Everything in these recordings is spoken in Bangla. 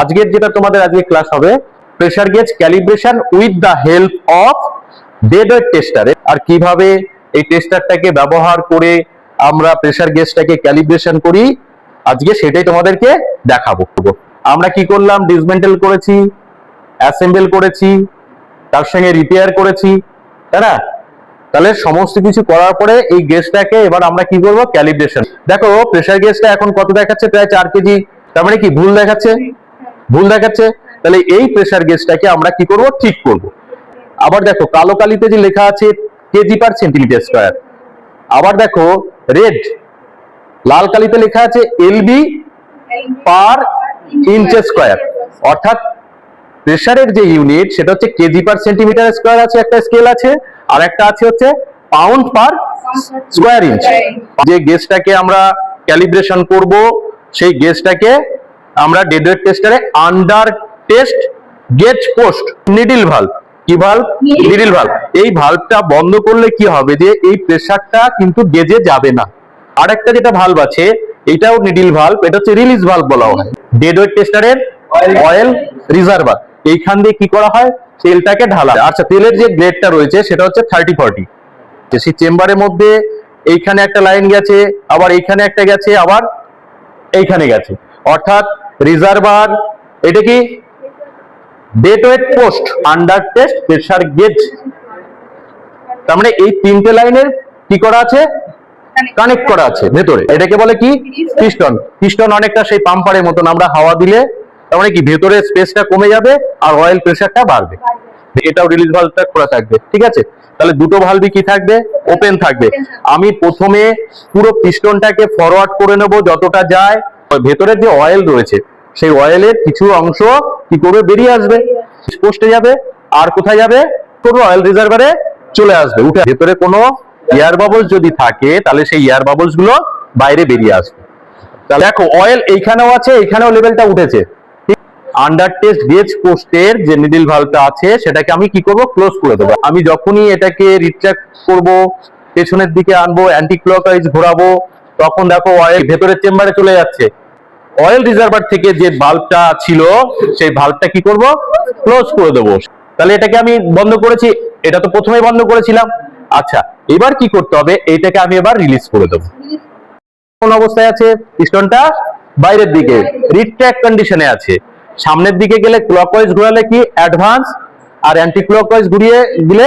আজকের যেটা তোমাদের আজকে ক্লাস হবে pressure gauge calibration with the help of dead weight tester. আর কিভাবে এই টেস্টারটাকে ব্যবহার করে আমরা প্রেসার গেজটাকে ক্যালিব্রেশন করি আজকে সেটাই তোমাদেরকে দেখাবো। আমরা কি করলাম, ডিসমেন্টেল করেছি, অ্যাসেম্বল করেছি, তার সঙ্গে রিপেয়ার করেছি, তাই না? তাহলে সমস্ত কিছু করার পরে এই গেজটাকে এবার আমরা কি করব, ক্যালিব্রেশন। দেখো প্রেসার গেজটা এখন কত দেখাচ্ছে, প্রায় 4 কেজি। তার মানে কি ভুল দেখাচ্ছে? ভুল দেখাচ্ছে। তাহলে এই প্রেসার গেজটাকে আমরা কি করব, ঠিক করব। আবার দেখো কালো কালিতে যে লেখা আছে কেজি পার সেন্টিমিটার স্কয়ার। আবার দেখো রেড লাল কালিতে লেখা আছে এলবি পার ইঞ্চ স্কয়ার। অর্থাৎ প্রেসারের যে ইউনিট সেটা হচ্ছে কেজি পার সেন্টিমিটার স্কয়ার আছে, একটা স্কেল আছে, আর একটা আছে হচ্ছে পাউন্ড পার স্কয়ার ইঞ্চ। যে গেজটাকে আমরা ক্যালিব্রেশন করব সেই গেজটাকে আমরা ডেড ওয়েট টেস্টারে under test gauge post needle valve. কি ভালভ? Needle valve. এই ভালভটা বন্ধ করলে কি হবে, যে এই প্রেসারটা কিন্তু গেজে যাবে না। আর একটা যেটা ভালভ আছে এটাও নিডল ভালভ, এটা হচ্ছে রিলিজ ভালভ বলা হয়। ডেড ওয়েট টেস্টারের অয়েল রিজার্ভার, এইখান দিয়ে কি করা হয়, তেলটাকে ঢালা। আচ্ছা, তেলের যে গ্রেডটা রয়েছে সেটা হচ্ছে 30-40। সেই চেম্বারের মধ্যে এইখানে একটা লাইন গেছে, আবার এইখানে একটা গেছে, আবার এইখানে গেছে। অর্থাৎ রিজার্ভার, এটা কি dead weight post, under test pressure gauge. তার মানে এই তিনটে লাইনের কি করা আছে, কানেক্ট করা আছে ভেতরে। এটাকে বলে কি, পিস্টন। পিস্টন অনেকটা সেই পাম্পারের মতন, আমরা হাওয়া দিলে তার মানে কি ভেতরে স্পেসটা কমে যাবে আর অয়েল প্রেসারটা বাড়বে। এটাও রিলিজ ভালভটা খোলা থাকবে, ঠিক আছে? তাহলে দুটো ভালভই কি থাকবে, ওপেন থাকবে। আমি প্রথমে পুরো পিস্টনটাকে ফরওয়ার্ড করে নেব যতটা যায়, ভেতরের যে অয়েল রয়েছে সেই অয়েলের কিছু অংশ কি করবে, বেরিয়ে আসবে, পোস্টে যাবে। আর কোথায় যাবে, পুরো অয়েল রিজার্ভারে চলে আসবে, উঠে। ভেতরে কোনো এয়ার বাবলস যদি থাকে তাহলে সেই এয়ার বাবলস গুলো বাইরে বেরিয়ে আসবে। তাহলে দেখো অয়েল এইখানেও আছে, এইখানেও লেভেলটা উঠেছে। আন্ডার টেস্ট গেজ পোস্টের যে নিডল ভালভটা আছে সেটাকে আমি কি করব, ক্লোজ করে দেবো। আমি যখনই এটাকে রিট্রাক্ট করব, পেছনের দিকে আনবো, অ্যান্টি ক্লকওয়াইজ ঘোরাবো, তখন দেখো অয়েল ভেতরের চেম্বারে চলে যাচ্ছে। অয়েল রিজার্ভার থেকে যে ভালভটা ছিল সেই ভালভটা কি করব, ক্লোজ করে দেবো। তাহলে এটাকে আমি বন্ধ করেছি, এটা তো প্রথমেই বন্ধ করেছিলাম। আচ্ছা, এবার কি করতে হবে, এইটাকে আমি এবার রিলিজ করে দেবো। কোন অবস্থায় আছে, পিস্টনটা বাইরের দিকে রিট্রাক্ট কন্ডিশনে আছে। সামনের দিকে গেলে ক্লকওয়াইজ ঘোরালে কি অ্যাডভান্স, আর অ্যান্টি ক্লকওয়াইজ ঘুরিয়ে দিলে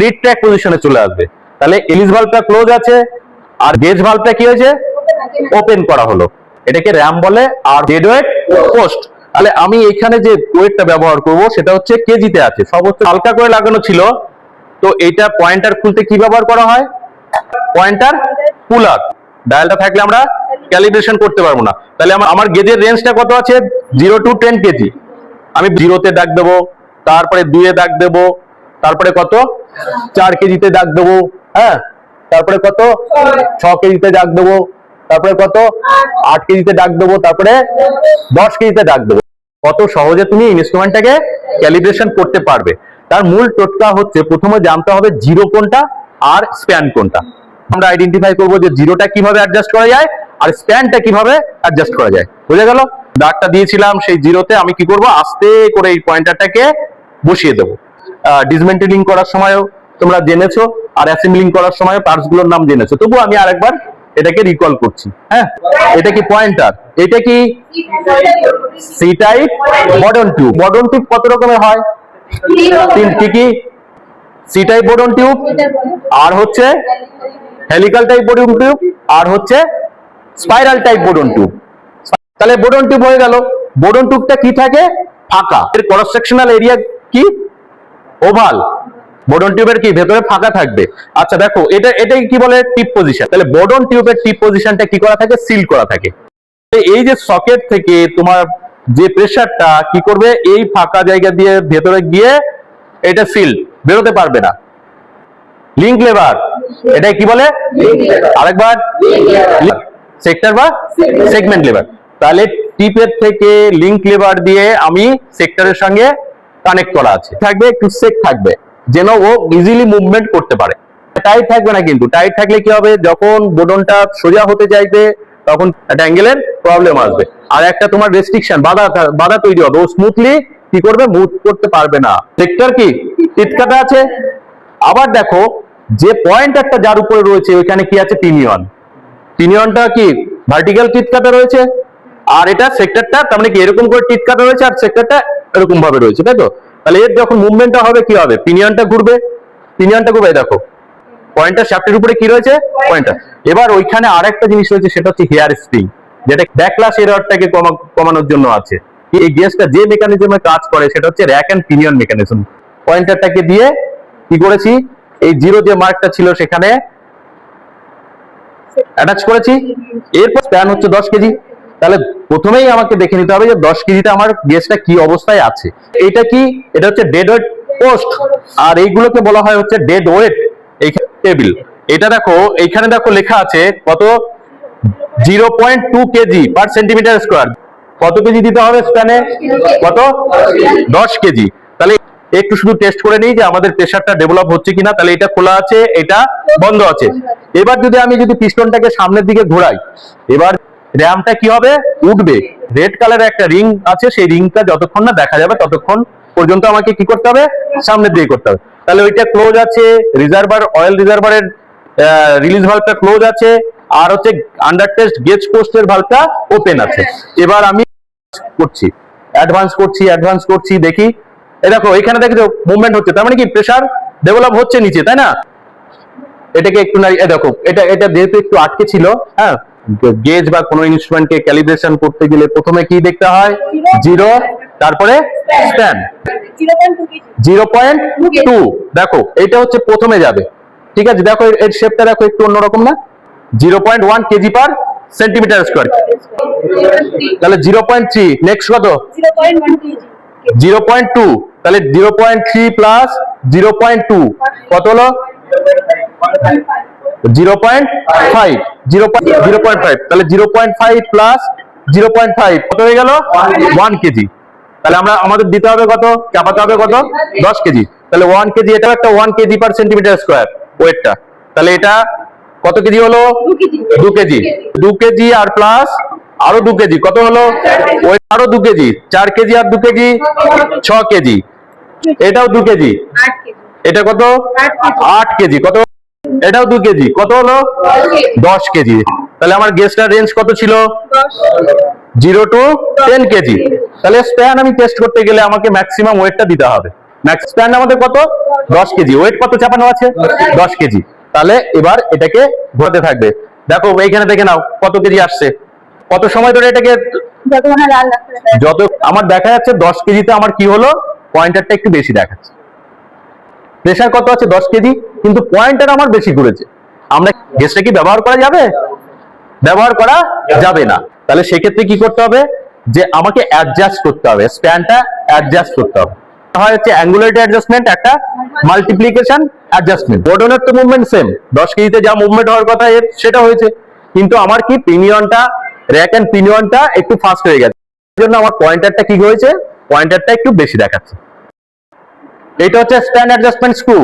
রিট্রাক্ট পজিশনে চলে আসবে। তাহলে রিলিজ ভালভটা ক্লোজ আছে, আর গেজ ভালভটা কি হয়েছে, ওপেন করা হলো। এটাকে র্যাম বলে, আর ডেড ওয়েট পোস্ট। তাহলে আমি এখানে যে ওয়েটটা ব্যবহার করব সেটা হচ্ছে কেজিতে আছে, সব হচ্ছে হালকা করে লাগানো ছিল। তো এইটা পয়েন্টার খুলতে কি ব্যবহার করা হয়, পয়েন্টার পুলার। ডায়ালটা থাকলে আমরা ক্যালিব্রেশন করতে পারবো না। তাহলে আমার গেজের রেঞ্জটা কত আছে, 0 to 10 কেজি। আমি 0-তে দাগ দেবো, তারপরে 2-এ দাগ দেবো, তারপরে কত 4 কেজিতে দাগ দেবো, হ্যাঁ, তারপরে কত 6 কেজিতে দাগ দেবো, তারপরে কত 8 কেজিতে দাগ দেবো, তারপরে 10 কেজিতে দাগ দেবো। কত সহজে তুমি ইনস্ট্রুমেন্টটাকে ক্যালিব্রেশন করতে পারবে। তার মূল টোটকা হচ্ছে প্রথমে জানতে হবে জিরো কোনটা আর স্প্যান কোনটা। আমরা আইডেন্টিফাই করবো যে জিরোটা কিভাবে অ্যাডজাস্ট করা যায় আর স্প্যানটা কিভাবে অ্যাডজাস্ট করা যায়। বুঝে গেল? দাগটা দিয়েছিলাম সেই জিরোতে আমি কি করব, আস্তে করে এই পয়েন্টারটাকে বসিয়ে দেবো। ডিসমেন্টেলিং করার সময়ও তোমরা জেনেছো, আর অ্যাসেম্বলিং করার সময় পার্টস গুলোর নাম জেনেছো, তবু আমি আরেকবার এটাকে রিকল করছি। হ্যাঁ, এটা কি পয়েন্টার, এটা কি সি টাইপ বডন টিউব। বডন টিউব কত রকমের হয়, তিনটি, কি সি টাইপ বডন টিউব, আর হচ্ছে হেলিক্যাল টাইপ বডন টিউব, আর হচ্ছে স্পাইরাল টাইপ বডন টিউব। তাহলে বডন টিউব হয়ে গেল। বডন টিউবটা কি থাকে, ফাঁকা। এর ক্রস সেকশনাল এরিয়া কি, ওভাল। বডন টিউবের কি ভেতরে ফাঁকা থাকবে। আচ্ছা দেখো এটাকে কি বলে, টিপ পজিশন। তাহলে বডন টিউবের টিপ পজিশনটা কি করা থাকে, সিল করা থাকে। এই যে সকেট থেকে তোমার যে প্রেসারটা কি করবে, এই ফাঁকা জায়গা দিয়ে ভেতরে গিয়ে এটা সিল, বেরোতে পারবে না। লিংক লেবার, এটা কি বলে, আরেকবার, সেক্টর বা সেগমেন্ট লেবার। তাহলে টিপের থেকে লিংক লেবার দিয়ে আমি সেক্টরের সঙ্গে কানেক্ট করা আছে, থাকবে একটু সেক থাকবে যেন ও ইজিলি মুভমেন্ট করতে পারে। টাইট থাকবে না, কিন্তু টাইট থাকলে কি হবে, যখন বোডনটা সোজা হতে চাইবে তখন একটা অ্যাঙ্গেলের প্রবলেম আসবে। আর একটা তোমার রেস্ট্রিকশন, বাধা তৈরি হবে, ও স্মুথলি কি করবে, মুভ করতে পারবে না। সেক্টর কি টিটকাটা আছে। আবার দেখো যে পয়েন্টারটা যার উপরে রয়েছে ওইখানে কি আছে, পিনিয়ন। পিনিয়নটা কি ভার্টিক্যাল টিটকাটা রয়েছে, আর এটা সেক্টরটা তার মানে কি এরকম করে টিটকাটা রয়েছে, আর সেক্টরটা এরকম ভাবে রয়েছে, তাই তো? তাহলে এর যখন মুভমেন্টটা হবে কি হবে, পিনিয়নটা ঘুরবে। পিনিয়নটা ঘুরবে, দেখো পয়েন্টার শ্যাফটের উপরে কি রয়েছে, পয়েন্টার। এবার ওইখানে আরেকটা জিনিস রয়েছে, সেটা হচ্ছে হেয়ার স্প্রিং, যেটা ব্যাকলাশ এররটাকে কমানোর জন্য আছে। এই গেজটা যে মেকানিজমে কাজ করে সেটা হচ্ছে র‍্যাক এন্ড পিনিয়ন মেকানিজম। পয়েন্টারটাকে দিয়ে কি করেছি, এই জিরো যে মার্কটা ছিল সেখানে অ্যাটাচ করেছি। এরপর স্প্যান হচ্ছে 10 কেজি। তাহলে প্রথমেই আমাকে দেখে নিতে হবে যে 10 কেজিতে আমার গেজটা কি অবস্থায় আছে। এটা কি, এটা হচ্ছে ডেড ওয়েট পোস্ট, আর এইগুলোকে বলা হয় হচ্ছে ডেড ওয়েট টেবিল। এটা দেখো এইখানে দেখো লেখা আছে কত, 0.2 কেজি পার সেন্টিমিটার স্কোয়ার। কত কেজি দিতে হবে স্প্যানে, কত, 10 কেজি। তাহলে একটু শুধু টেস্ট করে নিই যে আমাদের প্রেসারটা ডেভেলপ হচ্ছে কিনা। তাহলে এটা খোলা আছে, এটা বন্ধ আছে। এবার আমি যদি পিস্টনটাকে সামনের দিকে ঘোরাই, এবার র্যামটা কি হবে, উঠবে। রেড কালারের একটা রিং আছে, সেই রিংটা যতক্ষণ না দেখা যাবে ততক্ষণ পর্যন্ত আমাকে কি করতে হবে, সামনের দিকে করতে হবে। তাহলে ওইটা ক্লোজ আছে, রিজার্ভার অয়েল রিজার্ভারের রিলিজ ভালভটা ক্লোজ আছে, আর হচ্ছে আন্ডার টেস্ট গেজ পোস্টের ভালভটা ওপেন আছে। এবার আমি করছি, অ্যাডভান্স করছি, দেখি এই দেখো এখানে দেখো মুভমেন্ট হচ্ছে, তার মানে কি প্রেসার ডেভেলপ হচ্ছে নিচে, তাই না? এটাকে একটু দেখো, এটা যেহেতু একটু আটকে ছিল, হ্যাঁ, গেজ বা কোনো ইনস্ট্রুমেন্টকে ক্যালিব্রেশন করতে গেলে প্রথমে কি দেখতে হয়, জিরো, তারপরে স্প্যান 0.2। দেখো এটা হচ্ছে প্রথমে যাবে, ঠিক আছে? দেখো এর শেপটা দেখো একটু অন্যরকম না, 0.1 কেজি পার সেন্টিমিটার স্কোয়ার। তাহলে 0.3, নেক্সট কত, 0.2। তাহলে 0.3 প্লাস 0.2 কত হলো, 0.5। 0.5, তাহলে 0.5 প্লাস 0.5 কত হয়ে গেল, 1 কেজি। তাহলে আমাদের দিতে হবে কত, চাপাতে হবে কত, 10 কেজি। তাহলে 1 কেজি, এটা একটা 1 কেজি পার সেন্টিমিটার স্কোয়ার ওয়েটটা। তাহলে এটা কত কেজি হলো, 2 কেজি। 2 কেজি আর প্লাস আরো 2 কেজি, কত হলো, ওই আরো 2 কেজি, 4 কেজি আর 2 কেজি 6 কেজি। এটাও 2 কেজি, এটা কত, 8 কেজি। কত, এটাও 2 কেজি, কত হলো, 10 কেজি। তাহলে আমার গেজটার রেঞ্জ কত ছিল, 0 to 10 কেজি। তাহলে স্প্যান আমি টেস্ট করতে গেলে আমাকে ম্যাক্সিমাম ওয়েটটা দিতে হবে। ম্যাক্স স্প্যান আমাদের কত, 10 কেজি। ওয়েট কত চাপানো আছে, 10 কেজি। তাহলে এবার এটাকে ঘোরাতে থাকবে। দেখো এইখানে দেখে নাও কত কেজি আসছে, কত সময় ধরে এটাকে, যত আমার দেখা যাচ্ছে 10 কেজিতে আমার কি হলো, পয়েন্টারটা একটু বেশি দেখাচ্ছে। প্রেসার কত আছে, 10 কেজি, কিন্তু পয়েন্টার আমার বেশি ঘুরেছে। আমরা গেজটা কি ব্যবহার করা যাবে, ব্যবহার করা যাবে না। তাহলে সেক্ষেত্রে কি করতে হবে, যে আমাকে অ্যাডজাস্ট করতে হবে, স্প্যানটা অ্যাডজাস্ট করতে হবে। হয় হচ্ছে অ্যাঙ্গুলারিটি অ্যাডজাস্টমেন্ট, একটা মাল্টিপ্লিকেশন অ্যাডজাস্টমেন্ট। বর্ডনের তো মুভমেন্ট সেম, 10 কেজিতে যা মুভমেন্ট হওয়ার কথা এর সেটা হয়েছে, কিন্তু আমার কি পিনিয়নটা, র‍্যাক এন্ড পিনিয়নটা একটু ফাস্ট হয়ে গেছে, এর জন্য আমার পয়েন্টারটা কি হয়েছে, পয়েন্টারটা একটু বেশি দেখাচ্ছে। এটা হচ্ছে স্প্যান অ্যাডজাস্টমেন্ট স্ক্রু।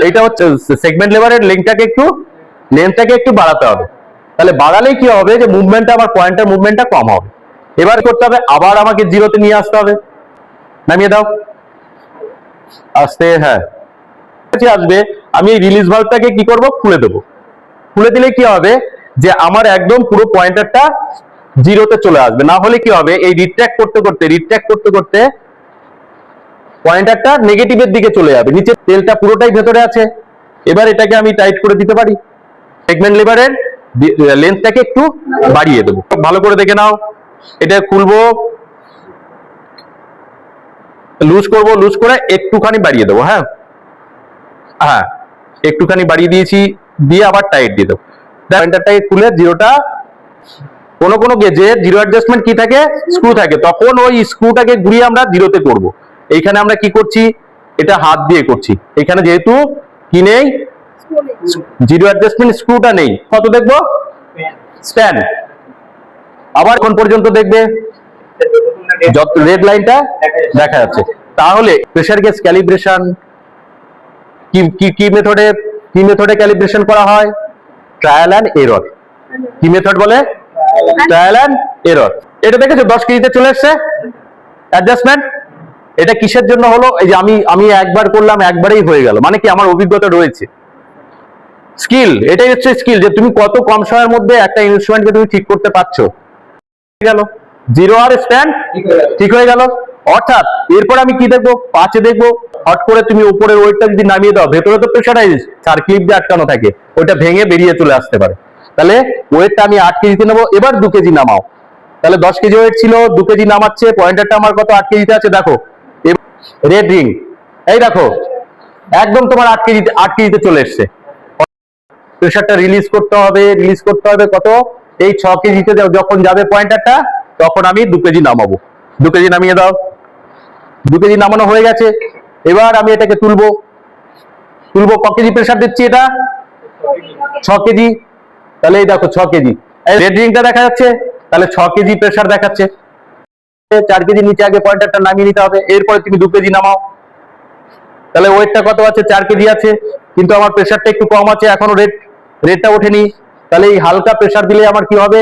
এটা হচ্ছে সেগমেন্ট লেভারের লেন্থটাকে একটু বাড়াতে হবে। তাহলে বাড়ালেই কি হবে, যে মুভমেন্টটা, আমার পয়েন্টার মুভমেন্টটা কম হবে। এবার করতে হবে, আবার আমাকে জিরোতে নিয়ে আসতে হবে। নামিয়ে দাও, আস্তে, হ্যাঁ আসবে। আমি এই রিলিজ ভালভটাকে কি করব, খুলে দেবো। খুলে দিলে কি হবে, যে আমার একদম পুরো পয়েন্টারটা জিরোতে চলে আসবে। না হলে কি হবে, এই রিট্র্যাক্ট করতে করতে পয়েন্টারটা নেগেটিভের দিকে চলে যাবে, নিচে তেলটা পুরোটাই ভেতরে আছে। এবার এটাকে আমি টাইট করে দিতে পারি, সেগমেন্ট লিভারের লেন্থটাকে একটু বাড়িয়ে দেবো। ভালো করে দেখে নাও, এটা খুলবো, লুজ করব, লুজ করে একটুখানি বাড়িয়ে দেবো। হ্যাঁ, একটুখানি বাড়িয়ে দিয়েছি, দিয়ে আবার টাইট দিয়ে দেবো। পয়েন্টারটাকে খুলে জিরোটা, কোনো গেজে জিরো অ্যাডজাস্টমেন্ট কি থাকে, স্ক্রু থাকে, তখন ওই স্ক্রুটাকে ঘুরিয়ে আমরা জিরোতে করব। এইখানে আমরা কি করছি, এটা হাত দিয়ে করছি। এখানে যেহেতু কি নেই, জিরো অ্যাডজাস্টমেন্ট স্ক্রুটা নেই, কত দেখবো, স্প্যান। আবার কোন পর্যন্ত দেখবে, যত রেড লাইনটা দেখা যাচ্ছে। তাহলে প্রেসার গেজ ক্যালিব্রেশন কি মেথডে ক্যালিব্রেশন করা হয়, ট্রায়াল অ্যান্ড এরর। কি মেথড বলে, ট্রায়াল অ্যান্ড এরর। এটা দেখেছো 10 কেজিতে চলে এসছে অ্যাডজাস্টমেন্ট। এটা কিসের জন্য হলো? এই যে আমি একবার করলাম, একবারেই হয়ে গেল, মানে কি আমার অভিজ্ঞতা রয়েছে। স্কিল, এটাই হচ্ছে স্কিল, যে তুমি কত কম সময়ের মধ্যে একটা ইনস্ট্রুমেন্টকে তুমি ঠিক করতে পারছো। গেল জিরো আর স্ট্যান্ড ঠিক হয়ে গেল। অর্থাৎ এরপর আমি কি দেখবো? 5-এ দেখবো হট করে তুমি উপরের ওয়েটটা যদি নামিয়ে দাও, ভেতরে তো প্রেশারাইজ সার্কিট দিয়ে আটকানো থাকে, ওইটা ভেঙে বেরিয়ে চলে আসতে পারে। তাহলে ওয়েটটা আমি 8 কেজিতে নেবো, এবার 2 কেজি নামাও। তাহলে 10 কেজি ওয়েট ছিল, 2 কেজি নামাচ্ছে, পয়েন্টারটা আমার কত 8 কেজিতে আছে দেখো। রেড রিং, এই দেখো একদম তোমার 8 কেজিতে চলে এসছে। প্রেশারটা রিলিজ করতে হবে কত? এই 6 কেজিতে যখন যাবে পয়েন্টারটা, তখন আমি 2 কেজি নামাবো। 2 কেজি নামিয়ে দাও। 2 কেজি নামানো হয়ে গেছে। এবার আমি এটাকে তুলবো। ক কেজি প্রেশার দিচ্ছি? এটা 6 কেজি। তাহলে এই দেখো 6 কেজি, রেড রিংটা দেখা যাচ্ছে, তাহলে 6 কেজি প্রেশার দেখাচ্ছে। 4 কেজি নিচে আগে পয়েন্টারটা নামিয়ে নিতে হবে, এরপরে তুমি 2 কেজি নামাও। তাহলে ওয়েটটা কত আছে? 4 কেজি আছে, কিন্তু আমার প্রেশারটা একটু কম আছে, এখনো রেটটা ওঠেনি। তাহলে এই হালকা প্রেশার দিলে আমার কি হবে?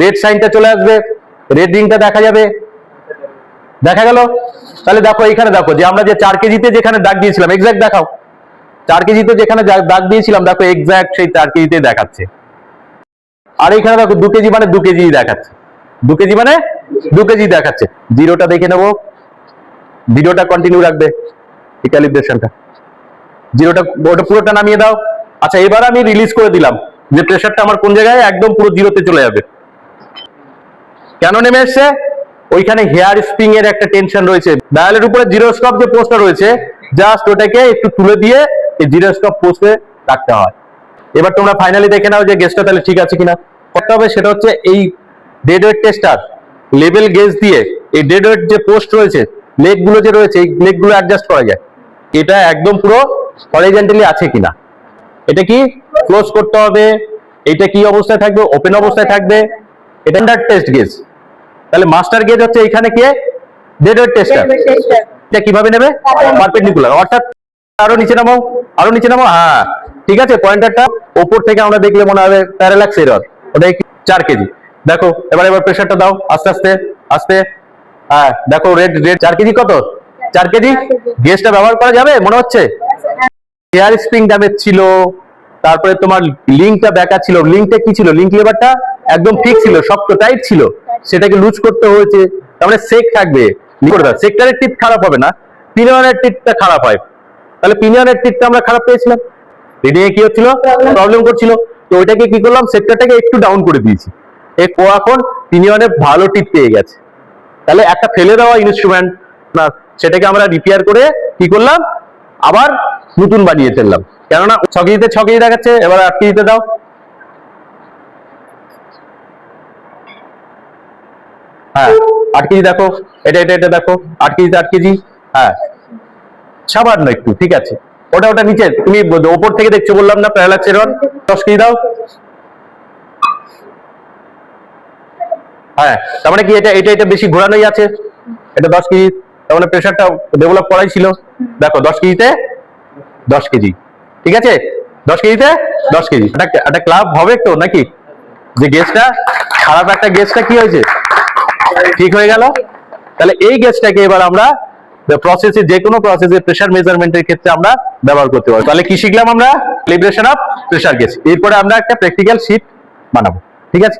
রেড সাইনটা চলে আসবে, রেড রিংটা দেখা যাবে। দেখা গেল? তাহলে দেখো এখানে দেখো যে আমরা যে 4 কেজিতে যেখানে দাগ দিয়েছিলাম, এক্সাক্ট দেখাও। 4 কেজিতে যেখানে দাগ দিয়েছিলাম দেখো এক্সাক্ট সেই 4 কেজিতে দেখাচ্ছে। আর এখানে দেখো 2 কেজি মানে 2 কেজি দেখাচ্ছে। 2 কেজি মানে 2 কেজি দেখাচ্ছে। জিরোটা দেখে নেবো, ভিডিওটা কন্টিনিউ রাখবে, এই ক্যালিব্রেশনটা। জিরোটা ওটা পুরোটা নামিয়ে দাও। আচ্ছা, এবার আমি রিলিজ করে দিলাম যে প্রেশারটা আমার কোন জায়গায় একদম পুরো জিরোতে চলে যাবে। কেন নেমে এসছে? ওইখানে হেয়ার স্প্রিং এর একটা টেনশন রয়েছে। ডায়ালের উপরে জিরোস্কোপ যে পোস্টটা রয়েছে, জাস্ট ওটাকে একটু তুলে দিয়ে এই জিরোস্কোপ পোস্টে রাখতে হয়। এবার তোমরা ফাইনালি দেখে নাও যে গেজটা তাহলে ঠিক আছে কিনা। করতে হবে সেটা হচ্ছে এই dead weight tester level gauge দিয়ে এই ডেড ওয়েট যে পোস্ট রয়েছে, লেগ গুলো যে রয়েছে, এই লেগ গুলো অ্যাডজাস্ট করা যায়। এটা একদম পুরো হরিজন্টালি আছে কিনা, এটা কি ক্লোজ করতে হবে। এটা কি অবস্থায় থাকবে? ওপেন অবস্থায় থাকবে। এটা স্ট্যান্ডার্ড টেস্ট গেজ। তাহলে মাস্টার গেজ হচ্ছে এখানে কি ডেড ওয়েট টেস্টার। এটা কিভাবে নেবে? পারপেন্ডিকুলার, অর্থাৎ আরো নিচে নামাও, আরো নিচে নামাও। হ্যাঁ ঠিক আছে, পয়েন্টারটা উপর থেকে আমরা দেখলে মনে হবে প্যারালাক্স এরর। ওটা 4 কেজি। দেখো এবার প্রেশারটা দাও আস্তে আস্তে আস্তে। হ্যাঁ দেখো রেড 4 কেজি কত? 4 কেজি। গেজটা ব্যবহার করা যাবে মনে হচ্ছে? হেয়ার স্প্রিং ড্যামেজ ছিল, তারপরে তোমার লিঙ্কটা বেঁকা ছিল। লিঙ্কটা কি ছিল? লিঙ্ক লেভারটা একদম ঠিক ছিল, শক্ত টাইট ছিল, সেটাকে লুজ করতে হয়েছে। তার মানে সেক থাকবে। সেক্টরের টিপ খারাপ হবে না, পিনিয়নের টিপটা খারাপ হয়। তাহলে পিনিয়নের টিপটা আমরা খারাপ পেয়েছিলাম, রিডিং এ কি হচ্ছিল? প্রবলেম করছিল। তো ওইটাকে কি করলাম? সেক্টরটাকে একটু ডাউন করে দিয়েছি। এখন পিনিয়নে ভালো টিপ পেয়ে গেছে। তাহলে একটা ফেলে দেওয়া ইনস্ট্রুমেন্ট না, সেটাকে আমরা রিপেয়ার করে কি করলাম? আবার নতুন বানিয়ে ফেললাম। কেননা 6 কেজিতে 6 কেজি দেখাচ্ছে, এবার 8 কেজিতে দাও। হ্যাঁ 8 কেজি দেখো, এটা দেখো 8 কেজিতে 8 কেজি। হ্যাঁ সামান্য একটু, ঠিক আছে। ওটা নিচে তুমি ওপর থেকে দেখছো বললাম না, প্যারালাক্স এরর। 10 কেজি দাও। হ্যাঁ তার মানে কি এটা বেশি ঘোরানোই আছে। এটা 10 কেজি, তার মানে প্রেশারটা ডেভেলপ করাই ছিল। দেখো 10 কেজিতে 10 কেজি, ঠিক আছে। 10 কেজিতে 10 কেজি। একটা ক্লাব হবে তো নাকি? যে গেজটা খারাপ, একটা গেজটা কি হয়েছে? ঠিক হয়ে গেল। তাহলে এই গেজটাকে এবার আমরা প্রসেসে, যে কোনো প্রসেসে প্রেশার মেজারমেন্টের ক্ষেত্রে আমরা ব্যবহার করতে পারি। তাহলে কি শিখলাম আমরা? Calibration of pressure gauge. এরপরে আমরা একটা প্র্যাকটিক্যাল শীট বানাবো, ঠিক আছে।